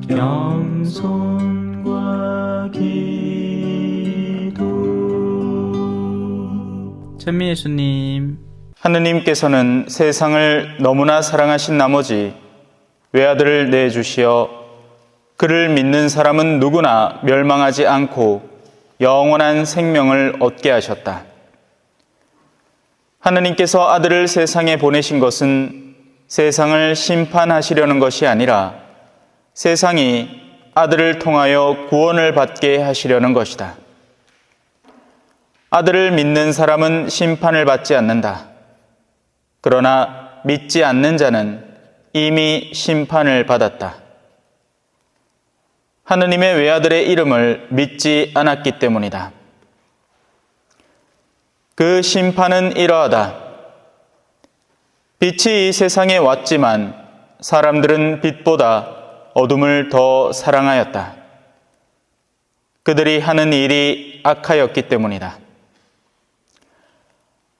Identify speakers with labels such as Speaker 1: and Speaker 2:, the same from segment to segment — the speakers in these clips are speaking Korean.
Speaker 1: 겸손과 기도. 찬미 예수님.
Speaker 2: 하느님께서는 세상을 너무나 사랑하신 나머지 외아들을 내주시어 그를 믿는 사람은 누구나 멸망하지 않고 영원한 생명을 얻게 하셨다. 하느님께서 아들을 세상에 보내신 것은 세상을 심판하시려는 것이 아니라 세상이 아들을 통하여 구원을 받게 하시려는 것이다. 아들을 믿는 사람은 심판을 받지 않는다. 그러나 믿지 않는 자는 이미 심판을 받았다. 하느님의 외아들의 이름을 믿지 않았기 때문이다. 그 심판은 이러하다. 빛이 이 세상에 왔지만 사람들은 빛보다 어둠을 더 사랑하였다. 그들이 하는 일이 악하였기 때문이다.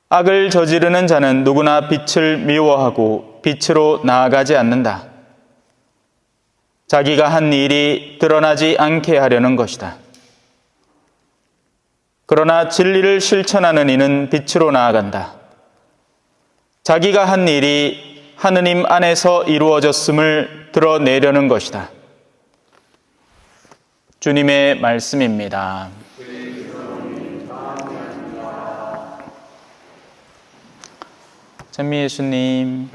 Speaker 2: 악을 저지르는 자는 누구나 빛을 미워하고 빛으로 나아가지 않는다. 자기가 한 일이 드러나지 않게 하려는 것이다. 그러나 진리를 실천하는 이는 빛으로 나아간다. 자기가 한 일이 하느님 안에서 이루어졌음을 드러내려는 것이다. 주님의 말씀입니다. 찬미 예수님.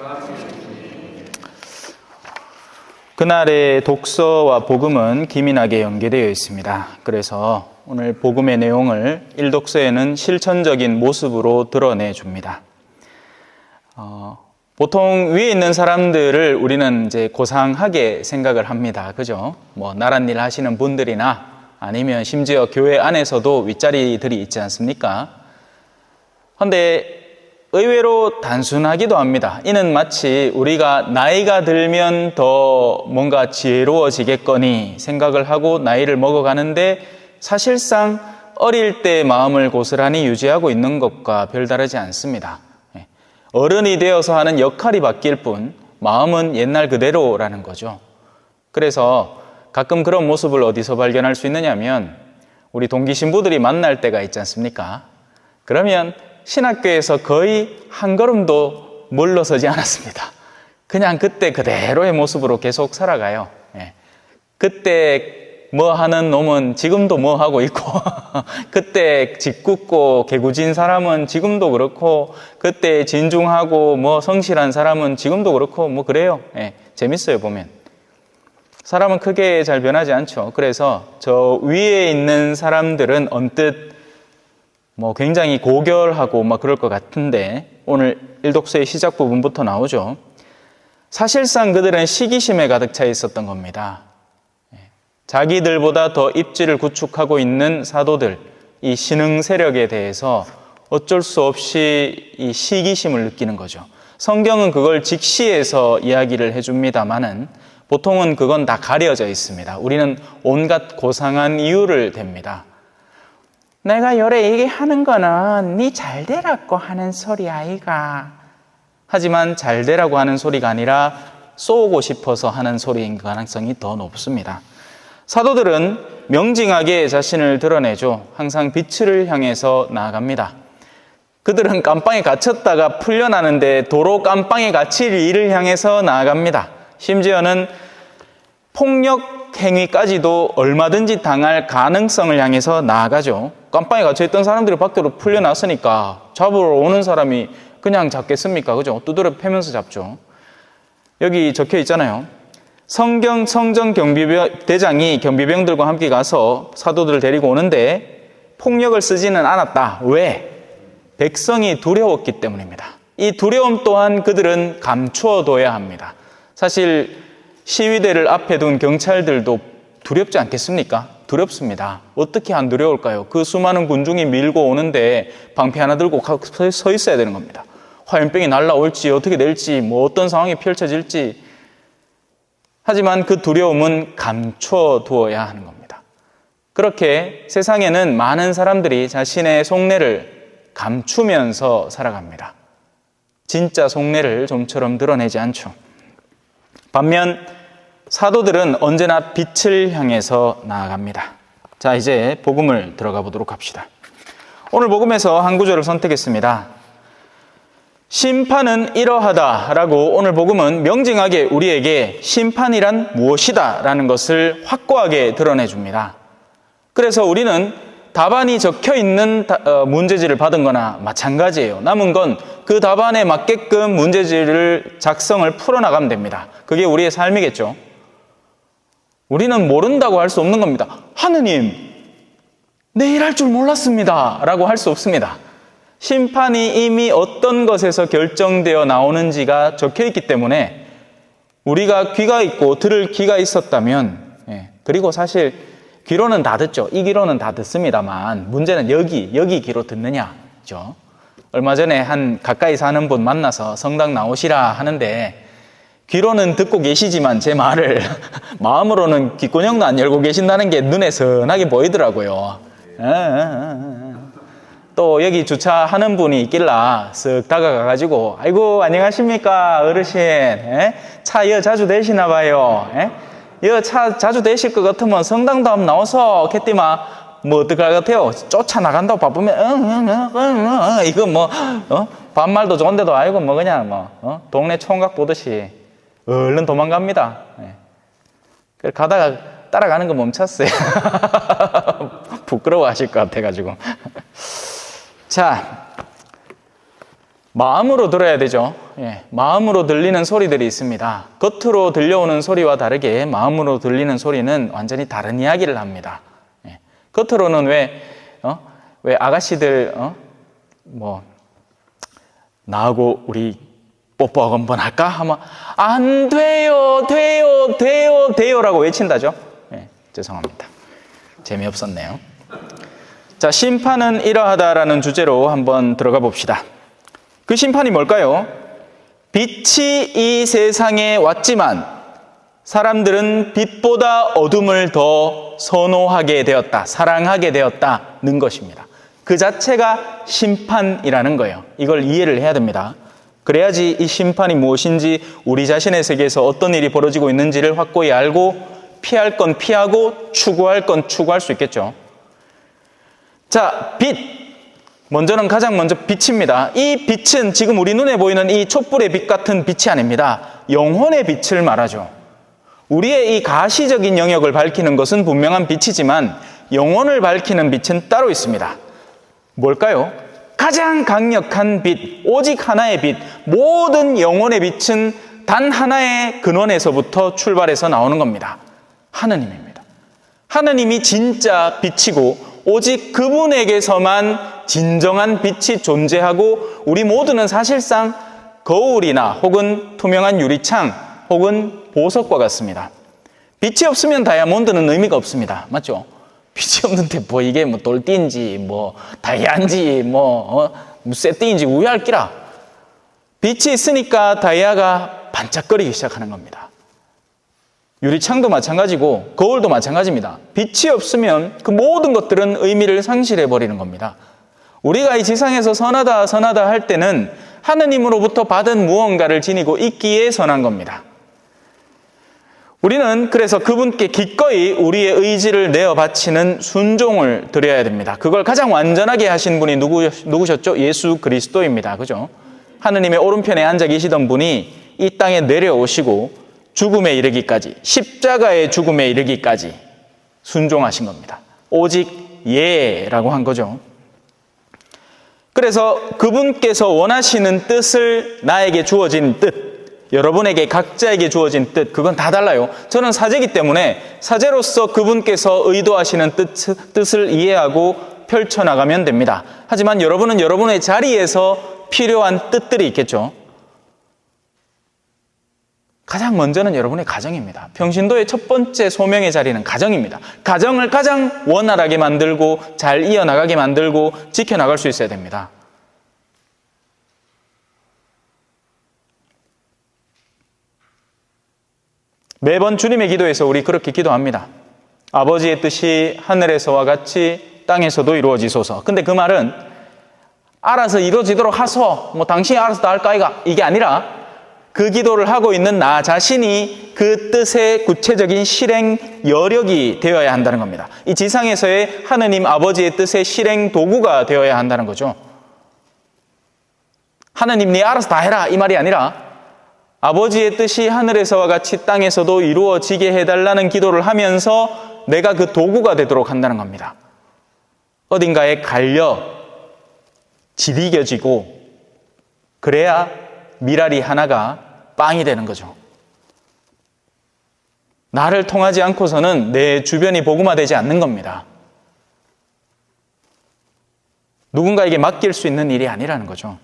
Speaker 2: 그날의 독서와 복음은 기민하게 연계되어 있습니다. 그래서 오늘 복음의 내용을 일독서에는 실천적인 모습으로 드러내 줍니다. 보통 위에 있는 사람들을 우리는 이제 고상하게 생각을 합니다. 그죠? 나랏일 하시는 분들이나 아니면 심지어 교회 안에서도 윗자리들이 있지 않습니까? 그런데 의외로 단순하기도 합니다. 이는 마치 우리가 나이가 들면 더 뭔가 지혜로워지겠거니 생각을 하고 나이를 먹어가는데 사실상 어릴 때 마음을 고스란히 유지하고 있는 것과 별다르지 않습니다. 어른이 되어서 하는 역할이 바뀔 뿐 마음은 옛날 그대로라는 거죠. 그래서 가끔 그런 모습을 어디서 발견할 수 있느냐면 우리 동기 신부들이 만날 때가 있지 않습니까? 그러면 신학교에서 거의 한 걸음도 물러서지 않았습니다. 그냥 그때 그대로의 모습으로 계속 살아가요. 그때 뭐 하는 놈은 지금도 뭐 하고 있고 그때 짓궂고 개구진 사람은 지금도 그렇고 그때 진중하고 성실한 사람은 지금도 그렇고 그래요. 재밌어요 보면. 사람은 크게 잘 변하지 않죠. 그래서 저 위에 있는 사람들은 언뜻 굉장히 고결하고 그럴 것 같은데 오늘 일독서의 시작 부분부터 나오죠. 사실상 그들은 시기심에 가득 차 있었던 겁니다. 자기들보다 더 입지를 구축하고 있는 사도들, 이 신흥 세력에 대해서 어쩔 수 없이 이 시기심을 느끼는 거죠. 성경은 그걸 직시해서 이야기를 해줍니다마는 보통은 그건 다 가려져 있습니다. 우리는 온갖 고상한 이유를 댑니다. 내가 요래 얘기하는 거는 네 잘되라고 하는 소리 아이가. 하지만 잘되라고 하는 소리가 아니라 쏘고 싶어서 하는 소리인 가능성이 더 높습니다. 사도들은 명징하게 자신을 드러내죠. 항상 빛을 향해서 나아갑니다. 그들은 깜빵에 갇혔다가 풀려나는데 도로 깜빵에 갇힐 일을 향해서 나아갑니다. 심지어는 폭력 행위까지도 얼마든지 당할 가능성을 향해서 나아가죠. 깜빵에 갇혀있던 사람들이 밖으로 풀려났으니까 잡으러 오는 사람이 그냥 잡겠습니까? 그죠? 두드려 패면서 잡죠. 여기 적혀 있잖아요. 성정 대장이 경비병들과 함께 가서 사도들을 데리고 오는데 폭력을 쓰지는 않았다. 왜? 백성이 두려웠기 때문입니다. 이 두려움 또한 그들은 감추어둬야 합니다. 사실 시위대를 앞에 둔 경찰들도 두렵지 않겠습니까? 두렵습니다. 어떻게 안 두려울까요? 그 수많은 군중이 밀고 오는데 방패 하나 들고 서 있어야 되는 겁니다. 화염병이 날라올지 어떻게 될지 어떤 상황이 펼쳐질지. 하지만 그 두려움은 감춰두어야 하는 겁니다. 그렇게 세상에는 많은 사람들이 자신의 속내를 감추면서 살아갑니다. 진짜 속내를 좀처럼 드러내지 않죠. 반면 사도들은 언제나 빛을 향해서 나아갑니다. 자, 이제 복음을 들어가 보도록 합시다. 오늘 복음에서 한 구절을 선택했습니다. 심판은 이러하다라고 오늘 복음은 명징하게 우리에게 심판이란 무엇이다 라는 것을 확고하게 드러내줍니다. 그래서 우리는 답안이 적혀 있는 문제지를 받은 거나 마찬가지예요. 남은 건 그 답안에 맞게끔 문제지를 작성을 풀어나가면 됩니다. 그게 우리의 삶이겠죠. 우리는 모른다고 할 수 없는 겁니다. 하느님, 내일 할 줄 몰랐습니다 라고 할 수 없습니다. 심판이 이미 어떤 것에서 결정되어 나오는지가 적혀 있기 때문에 우리가 귀가 있고 들을 귀가 있었다면, 그리고 사실 귀로는 다 듣죠. 이 귀로는 다 듣습니다만 문제는 여기 귀로 듣느냐죠. 얼마 전에 한 가까이 사는 분 만나서 성당 나오시라 하는데 귀로는 듣고 계시지만 제 말을 마음으로는 귓구녕도 안 열고 계신다는 게 눈에 선하게 보이더라고요. 또 여기 주차하는 분이 있길라 쓱 다가가가지고 아이고 안녕하십니까 어르신, 차 여 자주 대시나 봐요. 여 차 자주 대실 것 같으면 성당도 한번 나와서 캣띠마 뭐 어떡할 것 같아요? 쫓아나간다고 바쁘면 이거 뭐 반말도 좋은데도 아이고 뭐 그냥 동네 총각 보듯이 얼른 도망갑니다. 가다가 따라가는 거 멈췄어요. 부끄러워하실 것 같아가지고. 자, 마음으로 들어야 되죠. 마음으로 들리는 소리들이 있습니다. 겉으로 들려오는 소리와 다르게 마음으로 들리는 소리는 완전히 다른 이야기를 합니다. 겉으로는 왜 아가씨들 뭐 나하고 우리 뽀뽀 한번 할까 하면 안 돼요라고 외친다죠. 죄송합니다. 재미없었네요. 자, 심판은 이러하다라는 주제로 한번 들어가 봅시다. 그 심판이 뭘까요? 빛이 이 세상에 왔지만 사람들은 빛보다 어둠을 더 선호하게 되었다, 사랑하게 되었다는 것입니다. 그 자체가 심판이라는 거예요. 이걸 이해를 해야 됩니다. 그래야지 이 심판이 무엇인지 우리 자신의 세계에서 어떤 일이 벌어지고 있는지를 확고히 알고 피할 건 피하고 추구할 건 추구할 수 있겠죠. 자, 빛. 가장 먼저 빛입니다. 이 빛은 지금 우리 눈에 보이는 이 촛불의 빛 같은 빛이 아닙니다. 영혼의 빛을 말하죠. 우리의 이 가시적인 영역을 밝히는 것은 분명한 빛이지만 영혼을 밝히는 빛은 따로 있습니다. 뭘까요? 가장 강력한 빛, 오직 하나의 빛, 모든 영혼의 빛은 단 하나의 근원에서부터 출발해서 나오는 겁니다. 하느님입니다. 하느님이 진짜 빛이고 오직 그분에게서만 진정한 빛이 존재하고 우리 모두는 사실상 거울이나 혹은 투명한 유리창 혹은 보석과 같습니다. 빛이 없으면 다이아몬드는 의미가 없습니다. 맞죠? 빛이 없는데 뭐 이게 뭐 돌띠인지 뭐 다이아인지 뭐 쇠띠인지 우야할기라. 빛이 있으니까 다이아가 반짝거리기 시작하는 겁니다. 유리창도 마찬가지고 거울도 마찬가지입니다. 빛이 없으면 그 모든 것들은 의미를 상실해버리는 겁니다. 우리가 이 지상에서 선하다 할 때는 하느님으로부터 받은 무언가를 지니고 있기에 선한 겁니다. 우리는 그래서 그분께 기꺼이 우리의 의지를 내어 바치는 순종을 드려야 됩니다. 그걸 가장 완전하게 하신 분이 누구셨죠? 예수 그리스도입니다. 그죠? 하느님의 오른편에 앉아 계시던 분이 이 땅에 내려오시고 죽음에 이르기까지, 십자가의 죽음에 이르기까지 순종하신 겁니다. 오직 예라고 한 거죠. 그래서 그분께서 원하시는 뜻을 나에게 주어진 뜻, 여러분에게 각자에게 주어진 뜻, 그건 다 달라요. 저는 사제이기 때문에 사제로서 그분께서 의도하시는 뜻을 이해하고 펼쳐나가면 됩니다. 하지만 여러분은 여러분의 자리에서 필요한 뜻들이 있겠죠. 가장 먼저는 여러분의 가정입니다. 평신도의 첫 번째 소명의 자리는 가정입니다. 가정을 가장 원활하게 만들고 잘 이어나가게 만들고 지켜나갈 수 있어야 됩니다. 매번 주님의 기도에서 우리 그렇게 기도합니다. 아버지의 뜻이 하늘에서와 같이 땅에서도 이루어지소서. 근데 그 말은 알아서 이루어지도록 하소. 뭐 당신이 알아서 다 할까 이게 아니라 그 기도를 하고 있는 나 자신이 그 뜻의 구체적인 실행 여력이 되어야 한다는 겁니다. 이 지상에서의 하느님 아버지의 뜻의 실행 도구가 되어야 한다는 거죠. 하느님 네 알아서 다 해라 이 말이 아니라 아버지의 뜻이 하늘에서와 같이 땅에서도 이루어지게 해달라는 기도를 하면서 내가 그 도구가 되도록 한다는 겁니다. 어딘가에 갈려 지리겨지고 그래야 미랄이 하나가 빵이 되는 거죠. 나를 통하지 않고서는 내 주변이 복음화되지 않는 겁니다. 누군가에게 맡길 수 있는 일이 아니라는 거죠.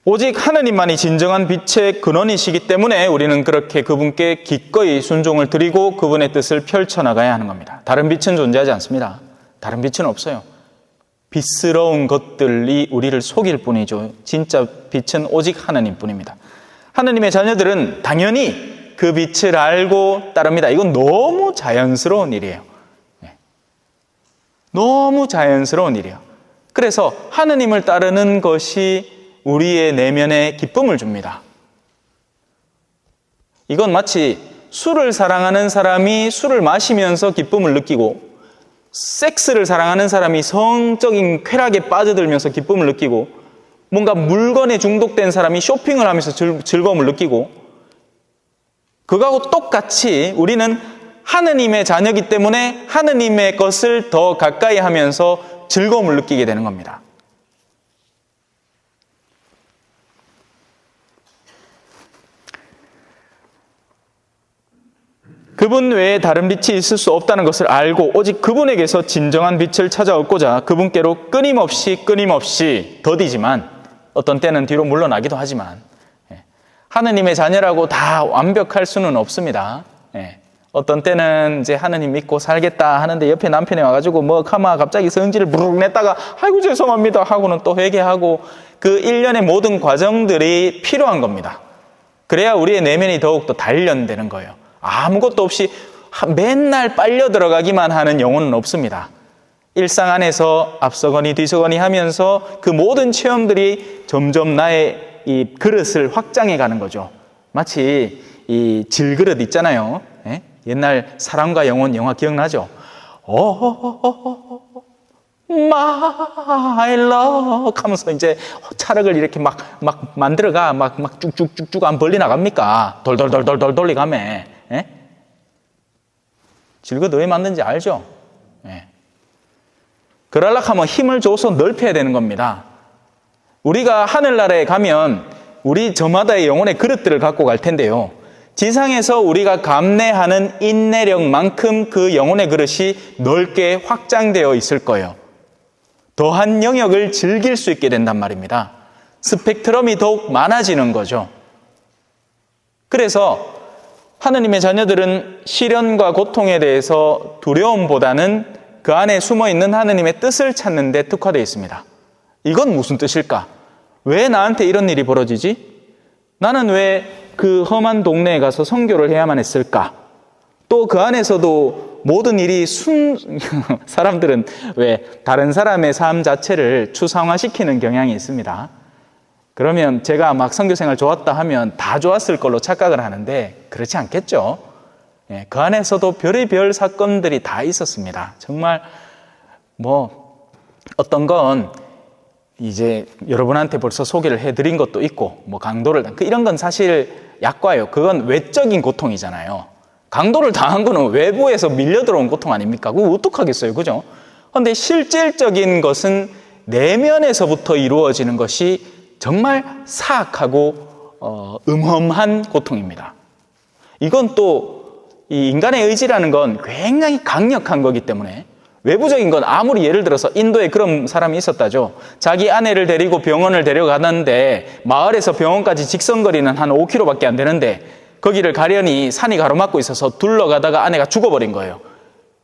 Speaker 2: 오직 하느님만이 진정한 빛의 근원이시기 때문에 우리는 그렇게 그분께 기꺼이 순종을 드리고 그분의 뜻을 펼쳐나가야 하는 겁니다. 다른 빛은 존재하지 않습니다. 다른 빛은 없어요. 빛스러운 것들이 우리를 속일 뿐이죠. 진짜 빛은 오직 하느님뿐입니다. 하느님의 자녀들은 당연히 그 빛을 알고 따릅니다. 이건 너무 자연스러운 일이에요. 너무 자연스러운 일이에요. 그래서 하느님을 따르는 것이 우리의 내면에 기쁨을 줍니다. 이건 마치 술을 사랑하는 사람이 술을 마시면서 기쁨을 느끼고 섹스를 사랑하는 사람이 성적인 쾌락에 빠져들면서 기쁨을 느끼고 뭔가 물건에 중독된 사람이 쇼핑을 하면서 즐거움을 느끼고 그거하고 똑같이 우리는 하느님의 자녀이기 때문에 하느님의 것을 더 가까이 하면서 즐거움을 느끼게 되는 겁니다. 그분 외에 다른 빛이 있을 수 없다는 것을 알고 오직 그분에게서 진정한 빛을 찾아 얻고자 그분께로 끊임없이 더디지만 어떤 때는 뒤로 물러나기도 하지만 하느님의 자녀라고 다 완벽할 수는 없습니다. 어떤 때는 이제 하느님 믿고 살겠다 하는데 옆에 남편이 와가지고 뭐 카마 갑자기 성질을 부르륵 냈다가 아이고 죄송합니다 하고는 또 회개하고 그 일련의 모든 과정들이 필요한 겁니다. 그래야 우리의 내면이 더욱더 단련되는 거예요. 아무것도 없이 맨날 빨려 들어가기만 하는 영혼은 없습니다. 일상 안에서 앞서거니 뒤서거니 하면서 그 모든 체험들이 점점 나의 이 그릇을 확장해 가는 거죠. 마치 이 질그릇 있잖아요. 옛날 사랑과 영혼 영화 기억나죠? My love 하면서 이제 찰흙을 이렇게 막 만들어가 막 쭉쭉쭉쭉 안 벌리 나갑니까? 돌돌돌돌돌 돌리가매. 질그릇 왜 만든지 알죠? 그러려고 하면 힘을 줘서 넓혀야 되는 겁니다. 우리가 하늘나라에 가면 우리 저마다의 영혼의 그릇들을 갖고 갈 텐데요. 지상에서 우리가 감내하는 인내력만큼 그 영혼의 그릇이 넓게 확장되어 있을 거예요. 더한 영역을 즐길 수 있게 된단 말입니다. 스펙트럼이 더욱 많아지는 거죠. 그래서 하느님의 자녀들은 시련과 고통에 대해서 두려움보다는 그 안에 숨어있는 하느님의 뜻을 찾는 데 특화되어 있습니다. 이건 무슨 뜻일까? 왜 나한테 이런 일이 벌어지지? 나는 왜 그 험한 동네에 가서 선교를 해야만 했을까? 또 그 안에서도 모든 일이 사람들은 왜 다른 사람의 삶 자체를 추상화시키는 경향이 있습니다. 그러면 제가 막 선교생활 좋았다 하면 다 좋았을 걸로 착각을 하는데 그렇지 않겠죠. 그 안에서도 별의별 사건들이 다 있었습니다. 정말 뭐 어떤 건 이제 여러분한테 벌써 소개를 해드린 것도 있고 뭐 강도를 이런 건 사실 약과예요. 그건 외적인 고통이잖아요. 강도를 당한 거는 외부에서 밀려 들어온 고통 아닙니까? 그거 어떡하겠어요, 그죠? 그런데 실질적인 것은 내면에서부터 이루어지는 것이 정말 사악하고 음험한 고통입니다. 이건 또 이 인간의 의지라는 건 굉장히 강력한 거기 때문에 외부적인 건 아무리 예를 들어서 인도에 그런 사람이 있었다죠. 자기 아내를 데리고 병원을 데려가는데 마을에서 병원까지 직선거리는 한 5km밖에 안 되는데 거기를 가려니 산이 가로막고 있어서 둘러가다가 아내가 죽어버린 거예요.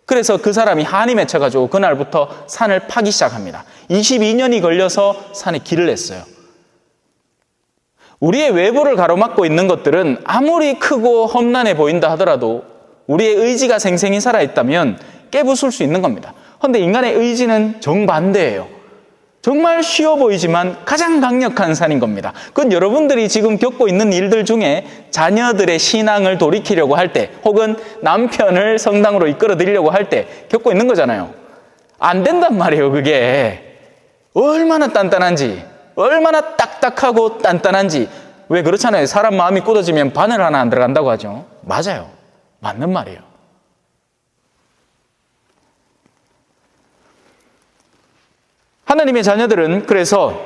Speaker 2: 그래서 그 사람이 한이 맺혀가지고 그날부터 산을 파기 시작합니다. 22년이 걸려서 산에 길을 냈어요. 우리의 외부를 가로막고 있는 것들은 아무리 크고 험난해 보인다 하더라도 우리의 의지가 생생히 살아있다면 깨부술 수 있는 겁니다. 그런데 인간의 의지는 정반대예요. 정말 쉬워 보이지만 가장 강력한 산인 겁니다. 그건 여러분들이 지금 겪고 있는 일들 중에 자녀들의 신앙을 돌이키려고 할 때, 혹은 남편을 성당으로 이끌어드리려고 할 때 겪고 있는 거잖아요. 안 된단 말이에요, 그게. 얼마나 단단한지, 얼마나 딱딱하고 단단한지. 왜 그렇잖아요. 사람 마음이 굳어지면 바늘 하나 안 들어간다고 하죠. 맞아요. 맞는 말이에요. 하느님의 자녀들은 그래서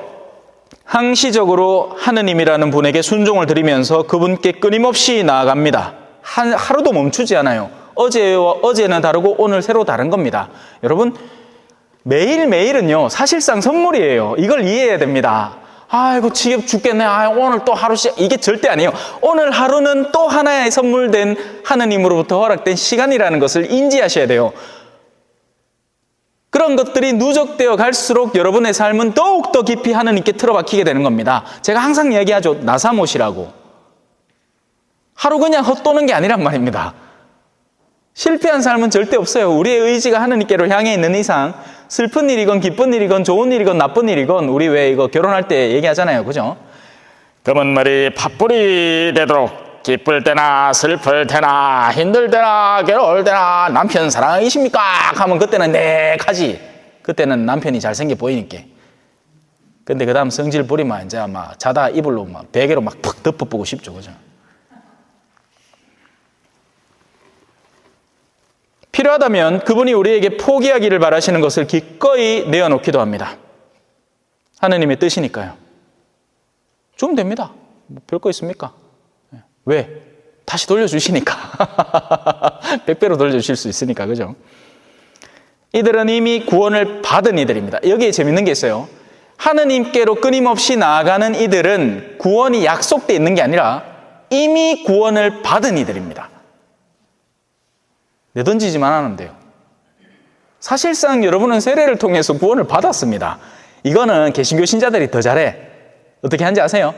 Speaker 2: 항시적으로 하느님이라는 분에게 순종을 드리면서 그분께 끊임없이 나아갑니다. 하루도 멈추지 않아요. 어제는 다르고 오늘 새로 다른 겁니다. 여러분, 매일매일은요, 사실상 선물이에요. 이걸 이해해야 됩니다. 아이고, 지겹 죽겠네. 오늘 또 하루씩. 이게 절대 아니에요. 오늘 하루는 또 하나의 선물된 하느님으로부터 허락된 시간이라는 것을 인지하셔야 돼요. 그런 것들이 누적되어 갈수록 여러분의 삶은 더욱더 깊이 하느님께 틀어박히게 되는 겁니다. 제가 항상 이야기하죠. 나사못이라고. 하루 그냥 헛도는 게 아니란 말입니다. 실패한 삶은 절대 없어요. 우리의 의지가 하느님께로 향해 있는 이상 슬픈 일이건 기쁜 일이건 좋은 일이건 나쁜 일이건, 우리 왜 이거 결혼할 때 얘기하잖아요. 그죠?
Speaker 3: 검은 머리 팥불이 되도록 기쁠 때나 슬플 때나 힘들 때나 괴로울 때나
Speaker 2: 남편 사랑이십니까? 하면 그때는 네 하지. 그때는 남편이 잘생겨 보이니까. 근데 그 다음 성질 부리면 이제 막 자다 이불로 막 베개로 막 푹 덮어보고 싶죠. 그죠? 필요하다면 그분이 우리에게 포기하기를 바라시는 것을 기꺼이 내어놓기도 합니다. 하느님의 뜻이니까요. 주면 됩니다. 뭐 별거 있습니까? 왜? 다시 돌려주시니까. 100배로 돌려주실 수 있으니까. 그죠? 이들은 이미 구원을 받은 이들입니다. 여기에 재밌는 게 있어요. 하느님께로 끊임없이 나아가는 이들은 구원이 약속되어 있는 게 아니라 이미 구원을 받은 이들입니다. 내던지지만 하면 돼요. 사실상 여러분은 세례를 통해서 구원을 받았습니다. 이거는 개신교 신자들이 더 잘해. 어떻게 하는지 아세요?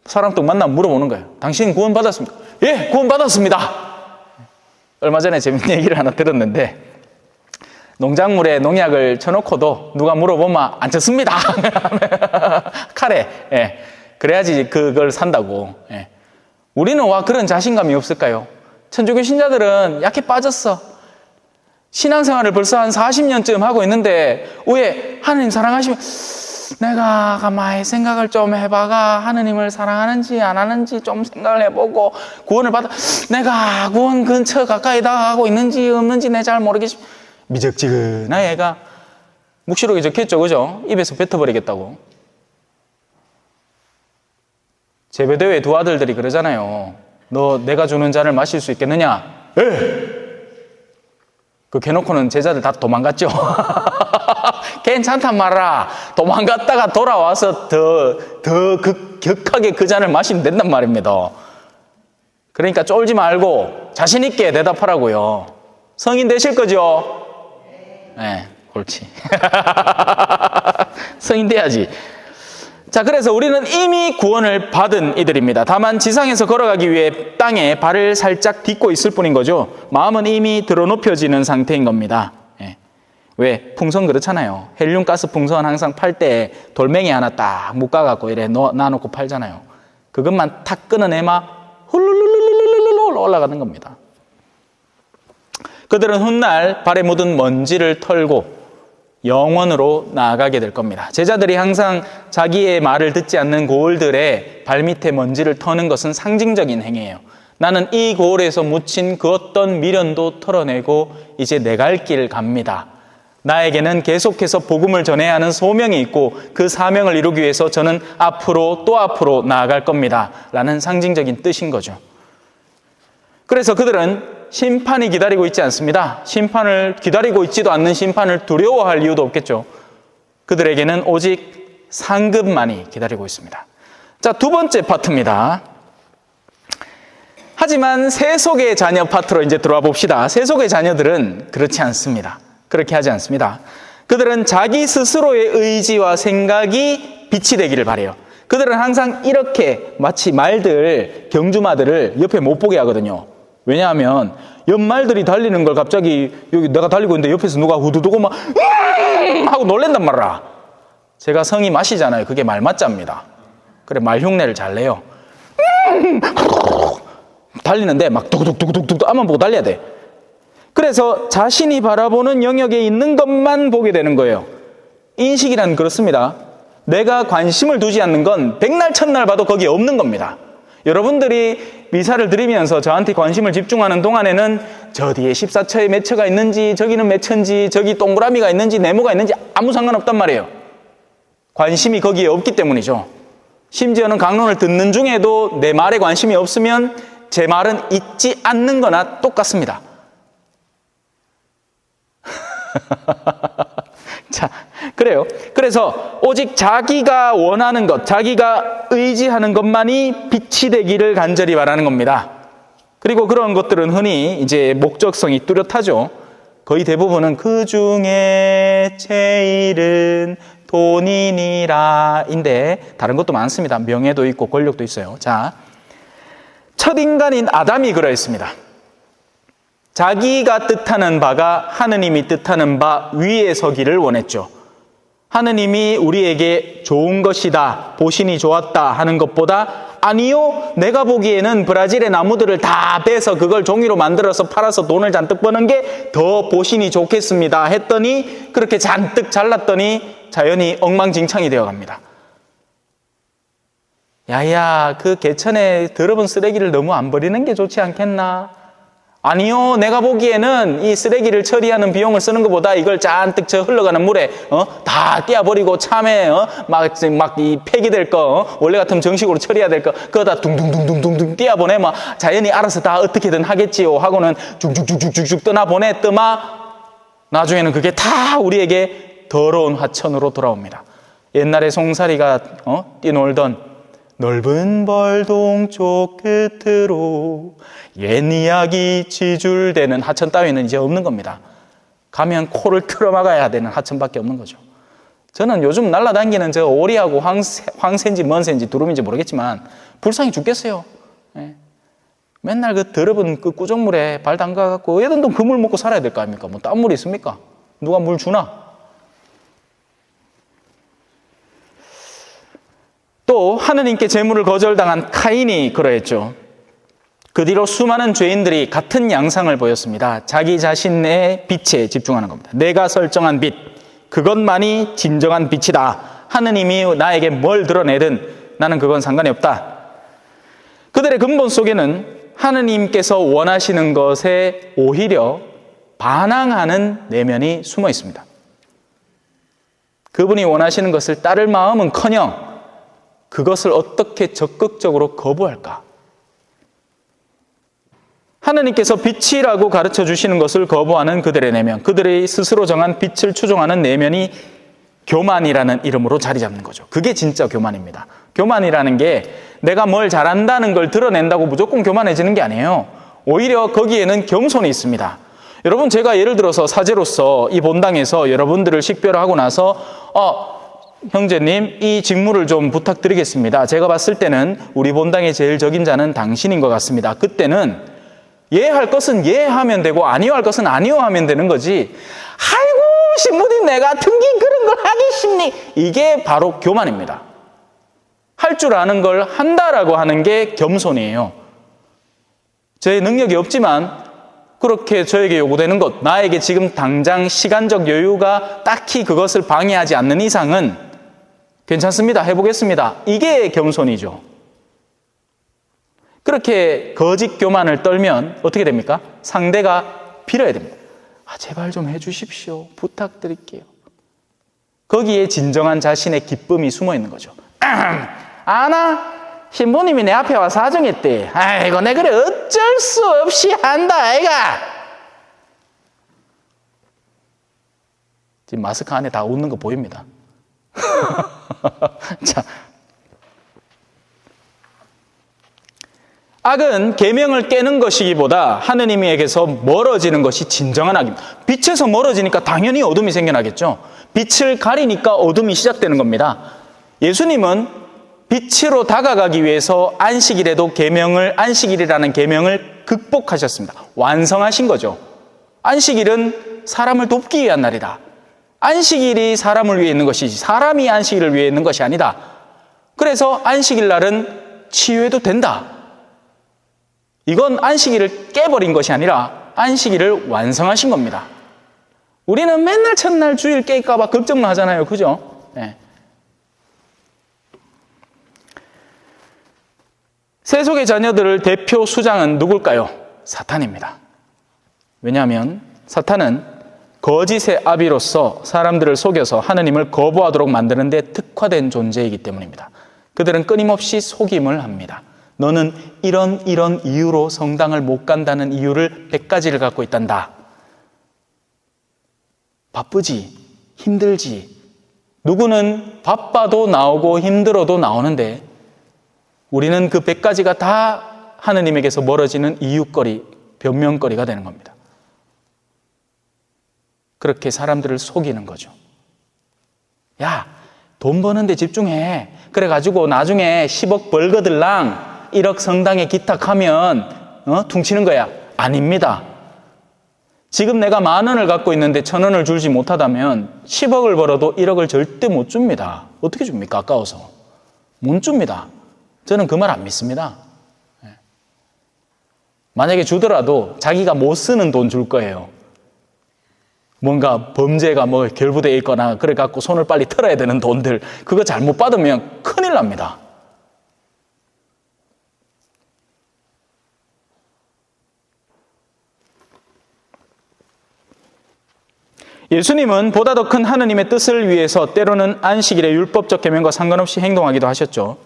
Speaker 2: 사람 또 만나면 물어보는 거예요. 당신 구원 받았습니까? 예, 구원 받았습니다. 얼마 전에 재밌는 얘기를 하나 들었는데, 농작물에 농약을 쳐놓고도 누가 물어보면 안 쳤습니다. 칼에. 예. 그래야지 그걸 산다고. 예. 우리는 와 그런 자신감이 없을까요? 천주교 신자들은 약해 빠졌어. 신앙생활을 벌써 한 40년쯤 하고 있는데 왜 하느님 사랑하시면 내가 가만히 생각을 좀 해봐가 하느님을 사랑하는지 안 하는지 좀 생각을 해보고 구원을 받아 내가 구원 근처 가까이 다가가고 있는지 없는지 내 잘 모르겠어. 미적지근한 애가 묵시록에 적혔죠. 그죠? 입에서 뱉어버리겠다고. 제베데오의 두 아들들이 그러잖아요. 너 내가 주는 잔을 마실 수 있겠느냐? 예! 그 개놓고는 제자들 다 도망갔죠. 괜찮단 말이야. 도망갔다가 돌아와서 더 격하게 그 잔을 마시면 된단 말입니다. 그러니까 쫄지 말고 자신 있게 대답하라고요. 성인 되실 거죠? 네, 옳지. 성인 돼야지. 자, 그래서 우리는 이미 구원을 받은 이들입니다. 다만 지상에서 걸어가기 위해 땅에 발을 살짝 딛고 있을 뿐인 거죠. 마음은 이미 들어눕혀지는 상태인 겁니다. 예. 왜? 풍선 그렇잖아요. 헬륨 가스 풍선 항상 팔 때 돌멩이 하나 딱 묶어갖고 이래 놔놓고 팔잖아요. 그것만 탁 끊어내면 훌룰룰룰룰룰룰 올라가는 겁니다. 그들은 훗날 발에 묻은 먼지를 털고 영원으로 나아가게 될 겁니다. 제자들이 항상 자기의 말을 듣지 않는 고을들의 발밑에 먼지를 터는 것은 상징적인 행위예요. 나는 이 고을에서 묻힌 그 어떤 미련도 털어내고 이제 내 갈 길 갑니다. 나에게는 계속해서 복음을 전해야 하는 소명이 있고 그 사명을 이루기 위해서 저는 앞으로 또 앞으로 나아갈 겁니다. 라는 상징적인 뜻인 거죠. 그래서 그들은 심판이 기다리고 있지 않습니다. 심판을 기다리고 있지도 않는 심판을 두려워할 이유도 없겠죠. 그들에게는 오직 상급만이 기다리고 있습니다. 자, 두 번째 파트입니다. 하지만 세속의 자녀 파트로 이제 들어와 봅시다. 세속의 자녀들은 그렇지 않습니다. 그렇게 하지 않습니다. 그들은 자기 스스로의 의지와 생각이 빛이 되기를 바라요. 그들은 항상 이렇게 마치 말들, 경주마들을 옆에 못 보게 하거든요. 왜냐하면 옆말들이 달리는 걸 갑자기 여기 내가 달리고 있는데 옆에서 누가 후두두고 막 하고 놀랜단 말이야. 제가 성이 마시잖아요. 그게 말맞자입니다. 그래, 말 흉내를 잘 내요. 달리는데 막 뚝뚝뚝뚝뚝 앞만 보고 달려야 돼. 그래서 자신이 바라보는 영역에 있는 것만 보게 되는 거예요. 인식이란 그렇습니다. 내가 관심을 두지 않는 건 백날 첫날 봐도 거기에 없는 겁니다. 여러분들이 미사를 드리면서 저한테 관심을 집중하는 동안에는 저 뒤에 14처에 몇 처가 있는지, 저기는 몇 처인지, 저기 동그라미가 있는지, 네모가 있는지 아무 상관없단 말이에요. 관심이 거기에 없기 때문이죠. 심지어는 강론을 듣는 중에도 내 말에 관심이 없으면 제 말은 있지 않는 거나 똑같습니다. 자, 그래요. 그래서 오직 자기가 원하는 것, 자기가 의지하는 것만이 빛이 되기를 간절히 바라는 겁니다. 그리고 그런 것들은 흔히 이제 목적성이 뚜렷하죠. 거의 대부분은 그 중에 제일은 돈이니라인데 다른 것도 많습니다. 명예도 있고 권력도 있어요. 자, 첫 인간인 아담이 그러했습니다. 자기가 뜻하는 바가 하느님이 뜻하는 바 위에 서기를 원했죠. 하느님이 우리에게 좋은 것이다, 보신이 좋았다 하는 것보다 아니요, 내가 보기에는 브라질의 나무들을 다 베서 그걸 종이로 만들어서 팔아서 돈을 잔뜩 버는 게 더 보신이 좋겠습니다 했더니 그렇게 잔뜩 잘랐더니 자연이 엉망진창이 되어갑니다. 야야, 그 개천에 더러운 쓰레기를 너무 안 버리는 게 좋지 않겠나? 아니요, 내가 보기에는 이 쓰레기를 처리하는 비용을 쓰는 것보다 이걸 잔뜩 저 흘러가는 물에 다 띄어버리고 참에 막 이 폐기될 거 원래 같으면 정식으로 처리해야 될 거 그거 다 둥둥둥둥둥둥 띄어보내면 자연이 알아서 다 어떻게든 하겠지요 하고는 쭉쭉쭉쭉쭉 떠나보내 뜨마 나중에는 그게 다 우리에게 더러운 화천으로 돌아옵니다. 옛날에 송사리가 뛰놀던 넓은 벌동 쪽 끝으로 옛 이야기 지줄대는 하천 따위는 이제 없는 겁니다. 가면 코를 틀어막아야 되는 하천밖에 없는 거죠. 저는 요즘 날아다니는 저 오리하고 황새인지 뭔새인지 두루미인지 모르겠지만 불쌍히 죽겠어요. 네. 맨날 그 더러운 그 꾸정물에 발 담가갖고 얘들도 그 물 먹고 살아야 될 거 아닙니까? 뭐 딴 물이 있습니까? 누가 물 주나? 또 하느님께 제물을 거절당한 카인이 그러했죠. 그 뒤로 수많은 죄인들이 같은 양상을 보였습니다. 자기 자신의 빛에 집중하는 겁니다. 내가 설정한 빛, 그것만이 진정한 빛이다. 하느님이 나에게 뭘 드러내든 나는 그건 상관이 없다. 그들의 근본 속에는 하느님께서 원하시는 것에 오히려 반항하는 내면이 숨어 있습니다. 그분이 원하시는 것을 따를 마음은커녕 그것을 어떻게 적극적으로 거부할까? 하느님께서 빛이라고 가르쳐 주시는 것을 거부하는 그들의 내면, 그들이 스스로 정한 빛을 추종하는 내면이 교만이라는 이름으로 자리 잡는 거죠. 그게 진짜 교만입니다. 교만이라는 게 내가 뭘 잘한다는 걸 드러낸다고 무조건 교만해지는 게 아니에요. 오히려 거기에는 겸손이 있습니다. 여러분, 제가 예를 들어서 사제로서 이 본당에서 여러분들을 식별하고 나서 형제님, 이 직무를 좀 부탁드리겠습니다. 제가 봤을 때는 우리 본당의 제일 적인 자는 당신인 것 같습니다. 그때는 예 할 것은 예 하면 되고 아니요 할 것은 아니요 하면 되는 거지. 아이고 신부님 내가 등기 그런 걸 하겠습니? 이게 바로 교만입니다. 할 줄 아는 걸 한다라고 하는 게 겸손이에요. 제 능력이 없지만 그렇게 저에게 요구되는 것, 나에게 지금 당장 시간적 여유가 딱히 그것을 방해하지 않는 이상은 괜찮습니다. 해보겠습니다. 이게 겸손이죠. 그렇게 거짓 교만을 떨면 어떻게 됩니까? 상대가 빌어야 됩니다. 제발 좀 해주십시오. 부탁드릴게요. 거기에 진정한 자신의 기쁨이 숨어 있는 거죠. 아나? 신부님이 내 앞에 와서 사정했대. 아이고, 내 그래 어쩔 수 없이 한다, 아이가. 지금 마스크 안에 다 웃는 거 보입니다. 자, 악은 계명을 깨는 것이기보다 하느님에게서 멀어지는 것이 진정한 악입니다. 빛에서 멀어지니까 당연히 어둠이 생겨나겠죠. 빛을 가리니까 어둠이 시작되는 겁니다. 예수님은 빛으로 다가가기 위해서 안식일이라는 계명을 극복하셨습니다. 완성하신 거죠. 안식일은 사람을 돕기 위한 날이다. 안식일이 사람을 위해 있는 것이지 사람이 안식일을 위해 있는 것이 아니다. 그래서 안식일 날은 치유해도 된다. 이건 안식일을 깨버린 것이 아니라 안식일을 완성하신 겁니다. 우리는 맨날 첫날 주일 깰까 봐 걱정만 하잖아요. 그죠? 네. 세속의 자녀들을 대표 수장은 누굴까요? 사탄입니다. 왜냐하면 사탄은 거짓의 아비로서 사람들을 속여서 하느님을 거부하도록 만드는 데 특화된 존재이기 때문입니다. 그들은 끊임없이 속임을 합니다. 너는 이런 이유로 성당을 못 간다는 이유를 100가지를 갖고 있단다. 바쁘지, 힘들지. 누구는 바빠도 나오고 힘들어도 나오는데 우리는 그 100가지가 다 하느님에게서 멀어지는 이유거리, 변명거리가 되는 겁니다. 그렇게 사람들을 속이는 거죠. 야, 돈 버는데 집중해. 그래가지고 나중에 10억 벌거들랑 1억 성당에 기탁하면 퉁치는 거야. 아닙니다. 지금 내가 10,000원을 갖고 있는데 1,000원을 줄지 못하다면 10억을 벌어도 1억을 절대 못 줍니다. 어떻게 줍니까? 아까워서. 못 줍니다. 저는 그 말 안 믿습니다. 만약에 주더라도 자기가 못 쓰는 돈 줄 거예요. 뭔가 범죄가 결부되어 있거나 그래 갖고 손을 빨리 털어야 되는 돈들, 그거 잘못 받으면 큰일 납니다. 예수님은 보다 더 큰 하느님의 뜻을 위해서 때로는 안식일의 율법적 계명과 상관없이 행동하기도 하셨죠.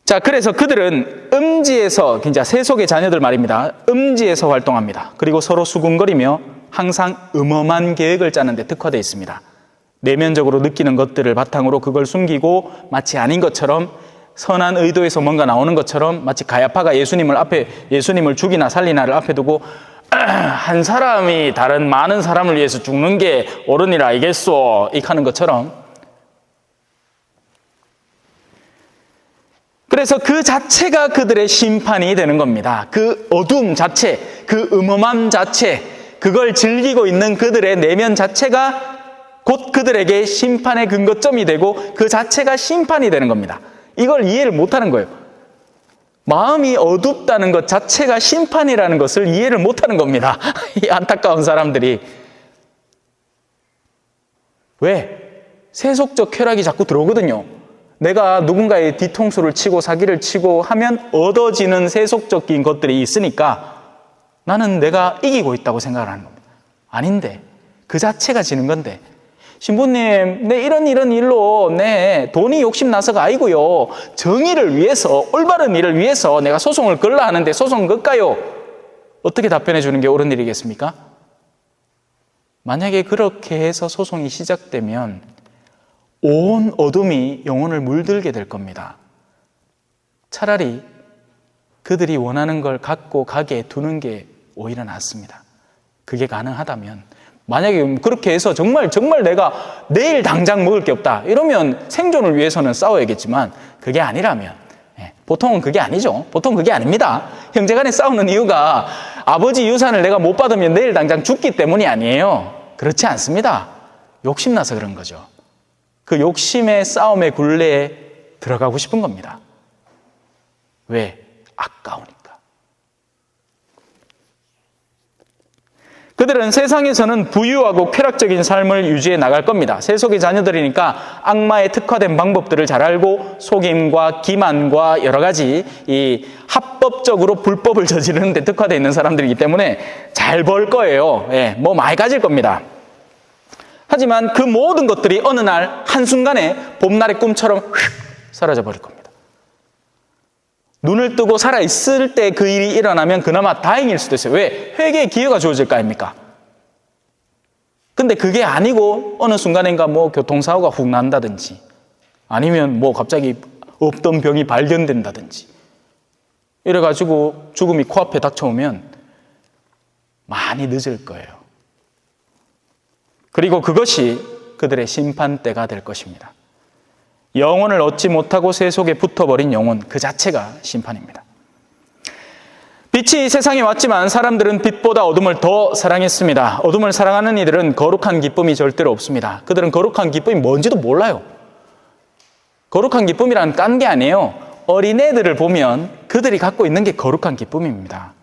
Speaker 2: 자, 그래서 그들은 음지에서, 진짜 세속의 자녀들 말입니다. 음지에서 활동합니다. 그리고 서로 수군거리며 항상 음험한 계획을 짜는 데 특화되어 있습니다. 내면적으로 느끼는 것들을 바탕으로 그걸 숨기고 마치 아닌 것처럼, 선한 의도에서 뭔가 나오는 것처럼, 마치 가야파가 예수님을 죽이나 살리나를 앞에 두고 한 사람이 다른 많은 사람을 위해서 죽는 게 옳으니라 알겠소, 이렇게 하는 것처럼. 그래서 그 자체가 그들의 심판이 되는 겁니다. 그 어둠 자체, 그 음험함 자체, 그걸 즐기고 있는 그들의 내면 자체가 곧 그들에게 심판의 근거점이 되고 그 자체가 심판이 되는 겁니다. 이걸 이해를 못하는 거예요. 마음이 어둡다는 것 자체가 심판이라는 것을 이해를 못하는 겁니다. 이 안타까운 사람들이. 왜? 세속적 쾌락이 자꾸 들어오거든요. 내가 누군가의 뒤통수를 치고 사기를 치고 하면 얻어지는 세속적인 것들이 있으니까 나는 내가 이기고 있다고 생각을 하는 겁니다. 아닌데, 그 자체가 지는 건데, 신부님, 내 이런 일로 내 돈이 욕심나서가 아니고요, 정의를 위해서, 올바른 일을 위해서 내가 소송을 걸라 하는데 소송 걸까요? 어떻게 답변해 주는 게 옳은 일이겠습니까? 만약에 그렇게 해서 소송이 시작되면 온 어둠이 영혼을 물들게 될 겁니다. 차라리 그들이 원하는 걸 갖고 가게 두는 게 오히려 낫습니다. 그게 가능하다면. 만약에 그렇게 해서 정말 내가 내일 당장 먹을 게 없다 이러면 생존을 위해서는 싸워야겠지만, 그게 아니라면, 보통은 그게 아니죠. 보통 그게 아닙니다. 형제간에 싸우는 이유가 아버지 유산을 내가 못 받으면 내일 당장 죽기 때문이 아니에요. 그렇지 않습니다. 욕심나서 그런 거죠. 그 욕심의 싸움의 굴레에 들어가고 싶은 겁니다. 왜? 아까우니까. 그들은 세상에서는 부유하고 쾌락적인 삶을 유지해 나갈 겁니다. 세속의 자녀들이니까 악마에 특화된 방법들을 잘 알고 속임과 기만과 여러 가지 이 합법적으로 불법을 저지르는 데 특화되어 있는 사람들이기 때문에 잘 벌 거예요. 뭐 많이 가질 겁니다. 하지만 그 모든 것들이 어느 날 한순간에 봄날의 꿈처럼 휙 사라져 버릴 겁니다. 눈을 뜨고 살아있을 때 그 일이 일어나면 그나마 다행일 수도 있어요. 왜? 회개의 기회가 주어질 거 아닙니까? 근데 그게 아니고 어느 순간인가 교통사고가 훅 난다든지 아니면 갑자기 없던 병이 발견된다든지 이래가지고 죽음이 코앞에 닥쳐오면 많이 늦을 거예요. 그리고 그것이 그들의 심판대가 될 것입니다. 영혼을 얻지 못하고 세속에 붙어버린 영혼 그 자체가 심판입니다. 빛이 세상에 왔지만 사람들은 빛보다 어둠을 더 사랑했습니다. 어둠을 사랑하는 이들은 거룩한 기쁨이 절대로 없습니다. 그들은 거룩한 기쁨이 뭔지도 몰라요. 거룩한 기쁨이란 깐 게 아니에요. 어린애들을 보면 그들이 갖고 있는 게 거룩한 기쁨입니다.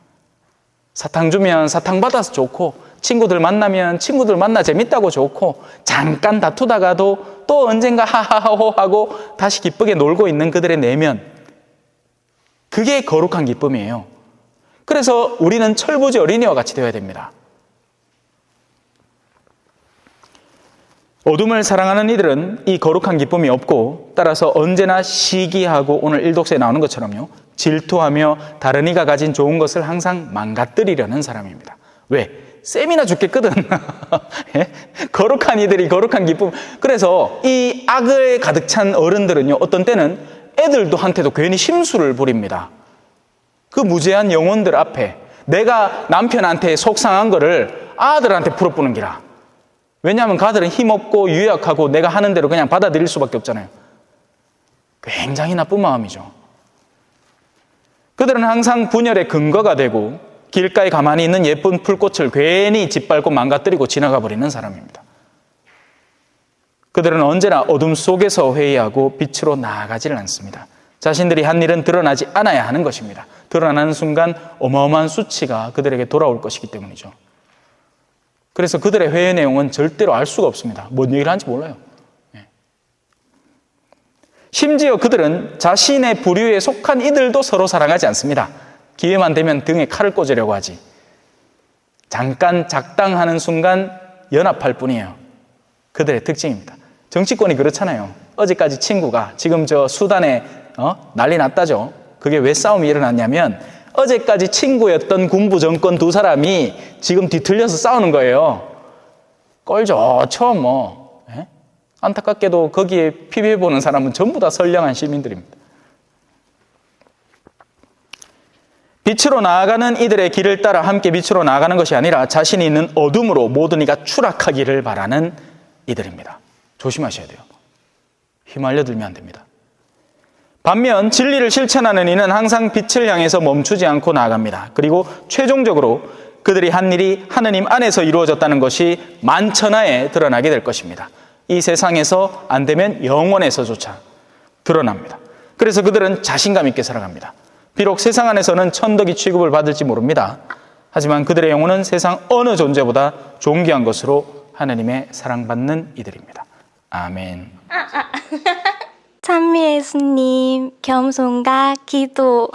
Speaker 2: 사탕 주면 사탕 받아서 좋고, 친구들 만나면 친구들 만나 재밌다고 좋고, 잠깐 다투다가도 또 언젠가 하하호 하고 다시 기쁘게 놀고 있는 그들의 내면, 그게 거룩한 기쁨이에요. 그래서 우리는 철부지 어린이와 같이 되어야 됩니다. 어둠을 사랑하는 이들은 이 거룩한 기쁨이 없고, 따라서 언제나 시기하고, 오늘 일독서에 나오는 것처럼요, 질투하며 다른 이가 가진 좋은 것을 항상 망가뜨리려는 사람입니다. 왜? 쌤이나 죽겠거든. 예? 거룩한 이들이 거룩한 기쁨. 그래서 이 악을 가득 찬 어른들은요, 어떤 때는 애들도 한테도 괜히 심술을 부립니다. 그 무죄한 영혼들 앞에 내가 남편한테 속상한 거를 아들한테 풀어보는 기라. 왜냐하면 그 아들은 힘없고 유약하고 내가 하는 대로 그냥 받아들일 수밖에 없잖아요. 굉장히 나쁜 마음이죠. 그들은 항상 분열의 근거가 되고, 길가에 가만히 있는 예쁜 풀꽃을 괜히 짓밟고 망가뜨리고 지나가 버리는 사람입니다. 그들은 언제나 어둠 속에서 회의하고 빛으로 나아가지를 않습니다. 자신들이 한 일은 드러나지 않아야 하는 것입니다. 드러나는 순간 어마어마한 수치가 그들에게 돌아올 것이기 때문이죠. 그래서 그들의 회의 내용은 절대로 알 수가 없습니다. 뭔 얘기를 하는지 몰라요. 심지어 그들은 자신의 부류에 속한 이들도 서로 사랑하지 않습니다. 기회만 되면 등에 칼을 꽂으려고 하지. 잠깐 작당하는 순간 연합할 뿐이에요. 그들의 특징입니다. 정치권이 그렇잖아요. 어제까지 친구가 지금 저 수단에 난리 났다죠. 그게 왜 싸움이 일어났냐면 어제까지 친구였던 군부 정권 두 사람이 지금 뒤틀려서 싸우는 거예요. 꼴 좋죠 뭐. 안타깝게도 거기에 피비해보는 사람은 전부 다 선량한 시민들입니다. 빛으로 나아가는 이들의 길을 따라 함께 빛으로 나아가는 것이 아니라 자신이 있는 어둠으로 모든 이가 추락하기를 바라는 이들입니다. 조심하셔야 돼요. 휘말려들면 안 됩니다. 반면 진리를 실천하는 이는 항상 빛을 향해서 멈추지 않고 나아갑니다. 그리고 최종적으로 그들이 한 일이 하느님 안에서 이루어졌다는 것이 만천하에 드러나게 될 것입니다. 이 세상에서 안 되면 영원에서조차 드러납니다. 그래서 그들은 자신감 있게 살아갑니다. 비록 세상 안에서는 천덕이 취급을 받을지 모릅니다. 하지만 그들의 영혼은 세상 어느 존재보다 존귀한 것으로 하느님의 사랑받는 이들입니다. 아멘.
Speaker 4: 찬미 예수님, 겸손과 기도.